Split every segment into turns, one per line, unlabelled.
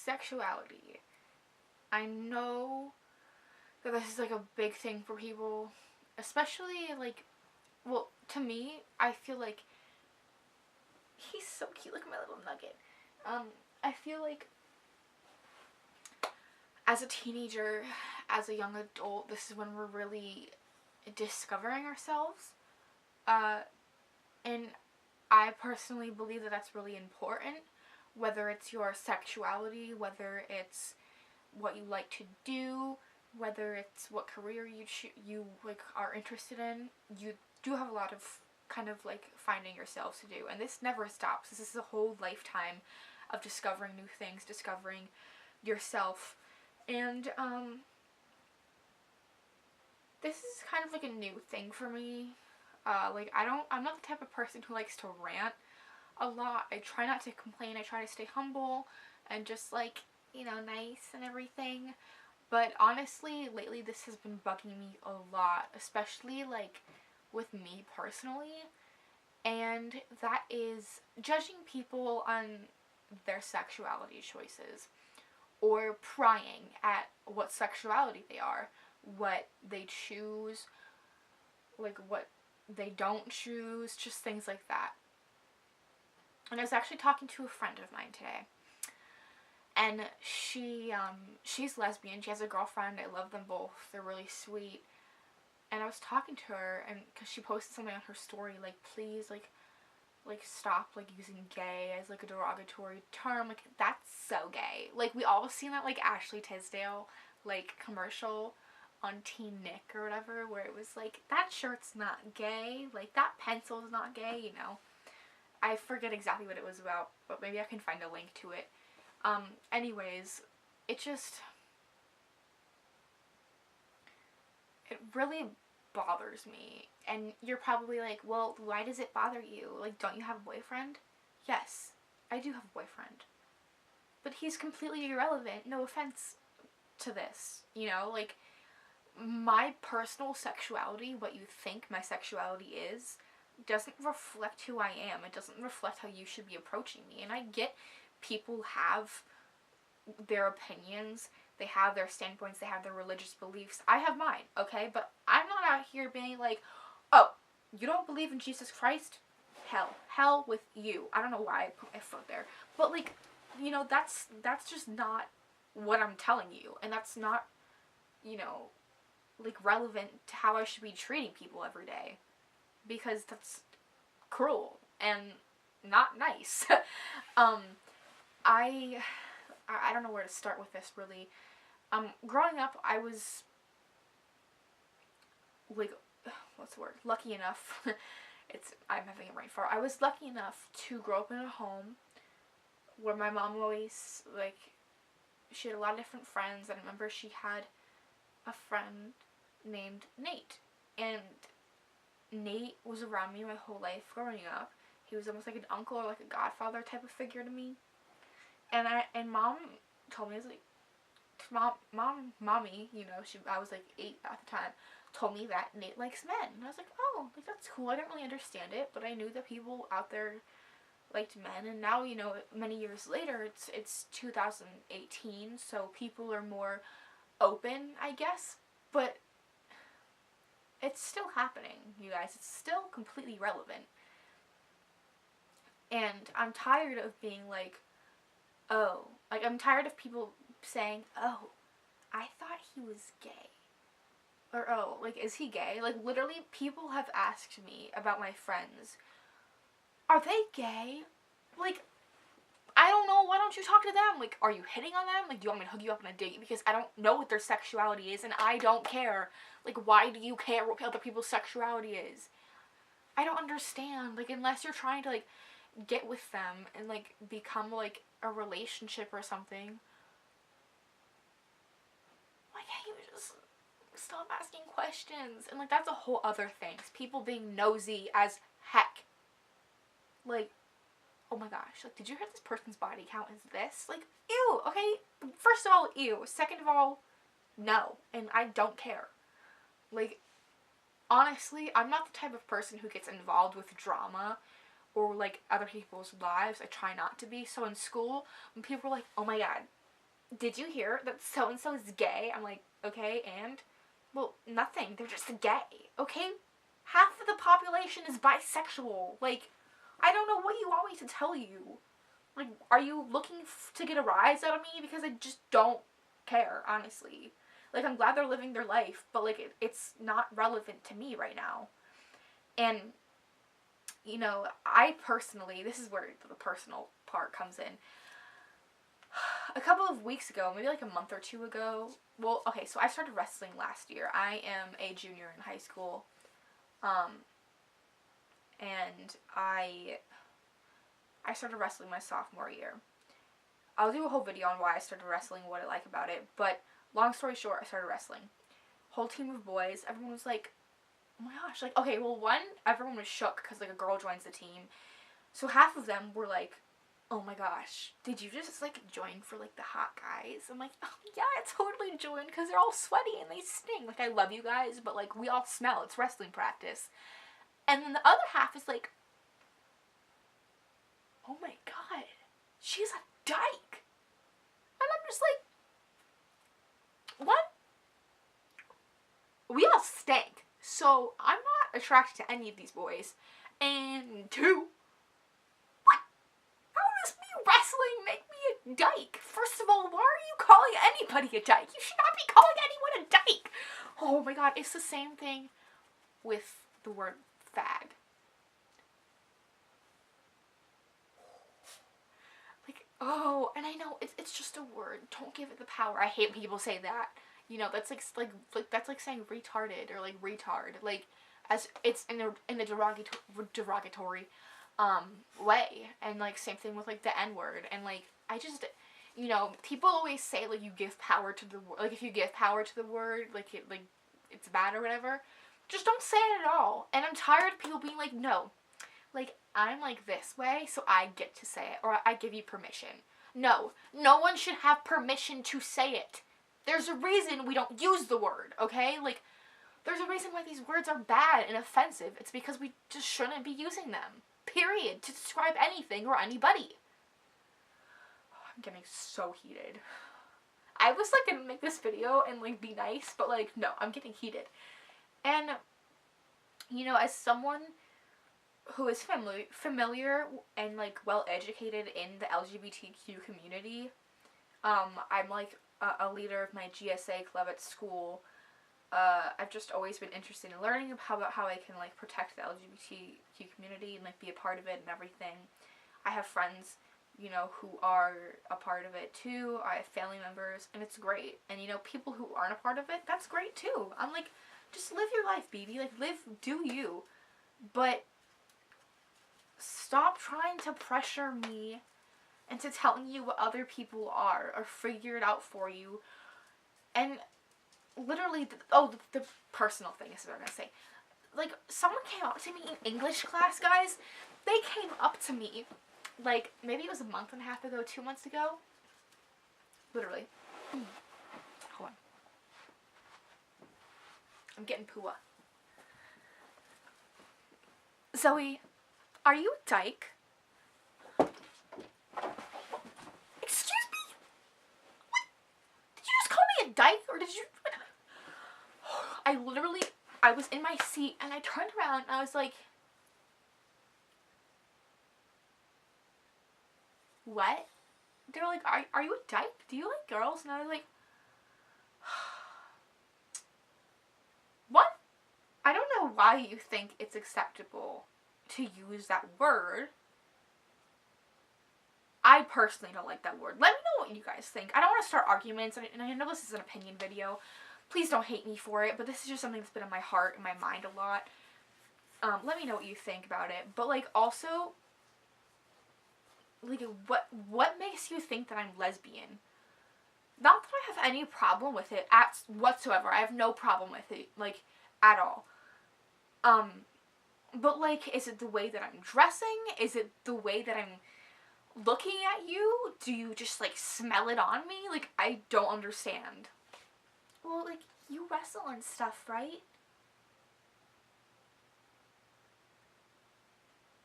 sexuality. I know that this is like a big thing for people, especially like, well, to me, I feel like he's so cute. Look at my little nugget. I feel like as a teenager, as a young adult, this is when we're really discovering ourselves. Uh, and I personally believe that that's really important. Whether it's your sexuality, whether it's what you like to do, whether it's what career you like are interested in, you do have a lot of kind of like finding yourselves to do, and this never stops. This is a whole lifetime of discovering new things, discovering yourself, and this is kind of like a new thing for me. Like I'm not the type of person who likes to rant a lot. I try not to complain. I try to stay humble and just like, nice and everything. But honestly, lately this has been bugging me a lot, especially like with me personally. And that is judging people on their sexuality choices or prying at what sexuality they are, what they choose, like what they don't choose, just things like that. And I was actually talking to a friend of mine today, and she's lesbian. She has a girlfriend. I love them both. They're really sweet. And I was talking to her, and because she posted something on her story, like, please, like stop like using gay as like a derogatory term. Like, that's so gay. Like, we all seen that like Ashley Tisdale like commercial on Teen Nick or whatever, where it was like, that shirt's not gay, like that pencil's not gay. I forget exactly what it was about, but maybe I can find a link to it. Anyways, it really bothers me. And you're probably like, well, why does it bother you? Like, don't you have a boyfriend? Yes, I do have a boyfriend. But he's completely irrelevant. No offense to this. Like, my personal sexuality, what you think my sexuality is, doesn't reflect who I am. It doesn't reflect how you should be approaching me. And I get people have their opinions, they have their standpoints, they have their religious beliefs. I have mine, okay? But I'm not out here being like, oh, you don't believe in Jesus Christ? Hell with you. I don't know why I put my foot there. But like, that's just not what I'm telling you. And that's not, like relevant to how I should be treating people every day. Because that's cruel and not nice. I don't know where to start with this, really. Growing up, I was, like, what's the word? Lucky enough. I'm having a brain fart. I was lucky enough to grow up in a home where my mom always, like, she had a lot of different friends. I remember she had a friend named Nate. And Nate was around me my whole life growing up. He was almost like an uncle or like a godfather type of figure to me. And mom told me, I was like, mommy, I was like 8 at the time, told me that Nate likes men. And I was like, oh, like that's cool. I didn't really understand it, but I knew that people out there liked men. And now, many years later, it's 2018, so people are more open, I guess. But it's still happening, you guys. It's still completely relevant. And I'm tired of being like, oh, like I'm tired of people saying, oh, I thought he was gay. Or, oh, like, is he gay? Like, literally, people have asked me about my friends. Are they gay? Like, I don't know. Why don't you talk to them? Like, are you hitting on them? Like, do you want me to hook you up on a date? Because I don't know what their sexuality is, and I don't care. Like, why do you care what other people's sexuality is? I don't understand. Like, unless you're trying to, like, get with them and, like, become, like, a relationship or something, why can't you just stop asking questions? And, like, that's a whole other thing. It's people being nosy as heck. Like, oh my gosh, like, did you hear this person's body count is this? Like, ew, okay? First of all, ew. Second of all, no. And I don't care. Like, honestly, I'm not the type of person who gets involved with drama or, like, other people's lives. I try not to be. So in school, when people were like, oh my god, did you hear that so-and-so is gay? I'm like, okay, and? Well, nothing. They're just gay, okay? Half of the population is bisexual. Like, I don't know what you want me to tell you. Like, are you looking to get a rise out of me? Because I just don't care, honestly. Like, I'm glad they're living their life, but, like, it's not relevant to me right now. And, you know, I personally, this is where the personal part comes in. A couple of weeks ago, maybe like a month or two ago, well, okay, so I started wrestling last year. I am a junior in high school, and I started wrestling my sophomore year. I'll do a whole video on why I started wrestling, what I like about it, but long story short, I started wrestling. Whole team of boys, everyone was like, oh my gosh, like, okay, well, one, everyone was shook because, like, a girl joins the team, so half of them were like, oh my gosh, did you just, like, join for, like, the hot guys? I'm like, oh, yeah, I totally joined because they're all sweaty and they stink. Like, I love you guys, but, like, we all smell. It's wrestling practice. And then the other half is like, oh my god, she's a dyke. And I'm just like, one, we all stink, so I'm not attracted to any of these boys. And two, wrestling make me a dyke? First of all, why are you calling anybody a dyke? You should not be calling anyone a dyke. Oh my god, it's the same thing with the word fag. Like, oh, and I know it's just a word. Don't give it the power. I hate when people say that. You know, that's like that's like saying retarded or like retard. Like, as it's in a derogatory way. And like same thing with like the N-word. And like, I just, you know, people always say like you give power to the word, like if you give power to the word, like it's bad or whatever. Just don't say it at all. And I'm tired of people being like, no, like, I'm like this way, so I get to say it, or I give you permission. No, no one should have permission to say it. There's a reason we don't use the word, okay? Like, there's a reason why these words are bad and offensive. It's because we just shouldn't be using them. Period. To describe anything or anybody. Oh, I'm getting so heated. I was like gonna make this video and like be nice, but like, no, I'm getting heated. And, you know, as someone who is familiar and like well educated in the LGBTQ community, I'm like a leader of my GSA club at school. I've just always been interested in learning about how I can like protect the LGBTQ community and like be a part of it and everything. I have friends, you know, who are a part of it too. I have family members, and it's great. And you know, people who aren't a part of it, that's great too. I'm like, just live your life, baby. Like, do you. But stop trying to pressure me into telling you what other people are or figure it out for you. And literally, the personal thing is what I'm gonna say. Like, someone came up to me in English class, guys. They came up to me, like, maybe it was a month and a half ago, 2 months ago. Literally. Hold on. I'm getting pooah. Zoey, are you a dyke? Excuse me? What? Did you just call me a dyke, or did you... I was in my seat, and I turned around, and I was like, what? They were like, are you a dyke? Do you like girls? And I was like, what? I don't know why you think it's acceptable to use that word. I personally don't like that word. Let me know what you guys think. I don't want to start arguments, and I know this is an opinion video. Please don't hate me for it, but this is just something that's been in my heart and my mind a lot. Let me know what you think about it. But, like, also, like, what makes you think that I'm lesbian? Not that I have any problem with it whatsoever. I have no problem with it, like, at all. But, like, is it the way that I'm dressing? Is it the way that I'm looking at you? Do you just, like, smell it on me? Like, I don't understand. Well, like, you wrestle and stuff, right?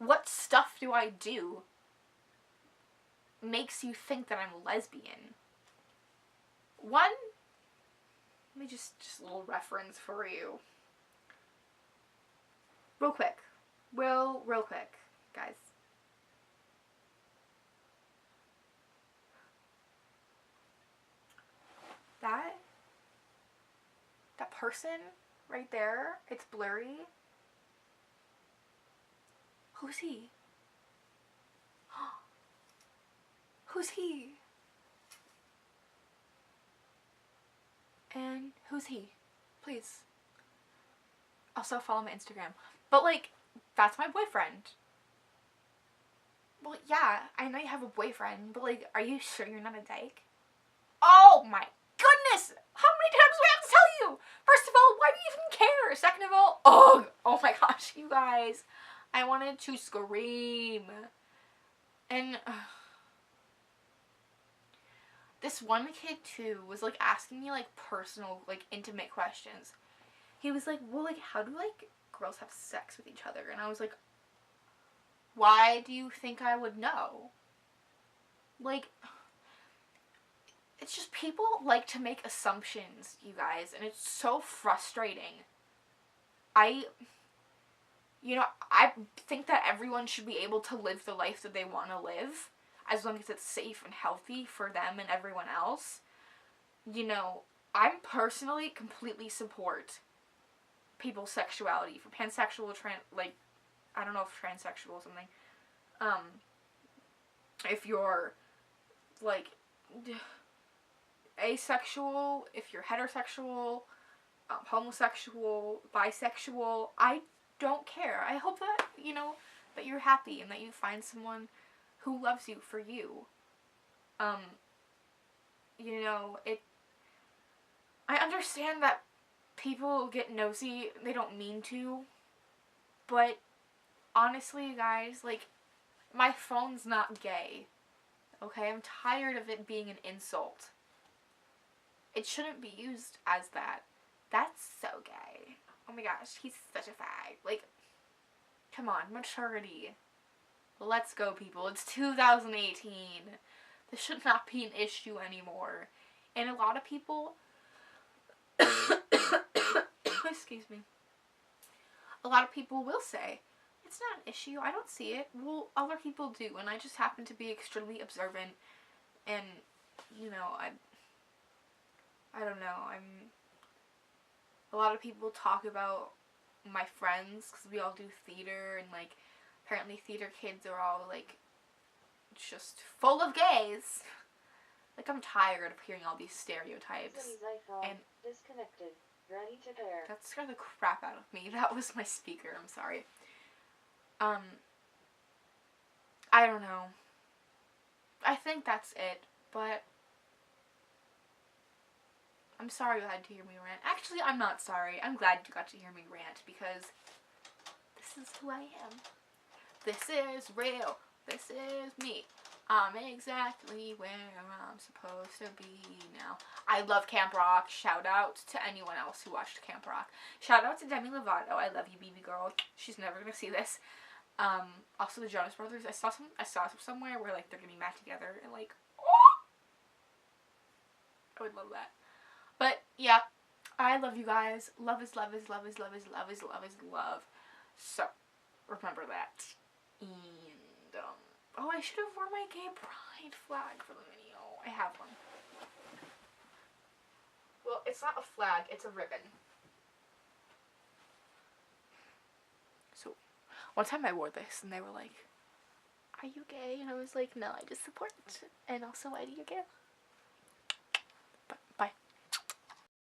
What stuff do I do makes you think that I'm a lesbian? One, let me just a little reference for you. Real quick, guys. That person right there, it's blurry. Who's he? Who's he? And who's he? Please. Also follow my Instagram. But like, that's my boyfriend. Well, yeah, I know you have a boyfriend, but like, are you sure you're not a dyke? Oh my goodness! How many times do I have to tell you? First of all, why do you even care? Second of all, oh my gosh, you guys. I wanted to scream. And this one kid too was like asking me like personal, like intimate questions. He was like, well, like, how do like girls have sex with each other? And I was like, why do you think I would know? Like, it's just people like to make assumptions, you guys, and it's so frustrating. I think that everyone should be able to live the life that they want to live, as long as it's safe and healthy for them and everyone else. You know, I'm personally completely support people's sexuality, for pansexual, I don't know if transsexual or something. If you're, like, asexual, if you're heterosexual, homosexual, bisexual, I don't care. I hope that, that you're happy and that you find someone who loves you for you. I understand that people get nosy, they don't mean to, but honestly, guys, like, my phone's not gay, okay? I'm tired of it being an insult. It shouldn't be used as that. That's so gay. Oh my gosh, he's such a fag. Like, come on, maturity. Let's go, people. It's 2018. This should not be an issue anymore. And a lot of people... excuse me. A lot of people will say, it's not an issue, I don't see it. Well, other people do, and I just happen to be extremely observant, and, I don't know, a lot of people talk about my friends, because we all do theater, and, like, apparently theater kids are all, like, just full of gays. Like, I'm tired of hearing all these stereotypes. And
disconnected. Ready to pair.
That scared the crap out of me. That was my speaker, I'm sorry. I don't know. I think that's it, but I'm sorry you had to hear me rant. Actually, I'm not sorry. I'm glad you got to hear me rant, because this is who I am. This is real. This is me. I'm exactly where I'm supposed to be now. I love Camp Rock. Shout out to anyone else who watched Camp Rock. Shout out to Demi Lovato. I love you, BB girl. She's never gonna see this. Also the Jonas Brothers. I saw somewhere where like they're getting back together, and like, oh! I would love that. But yeah, I love you guys. Love is love is love is love is love is love is love. So remember that. And oh, I should have worn my gay pride flag for the video. I have one. Well, it's not a flag, it's a ribbon. So, one time I wore this and they were like, are you gay? And I was like, no, I just support. And also, why do you care?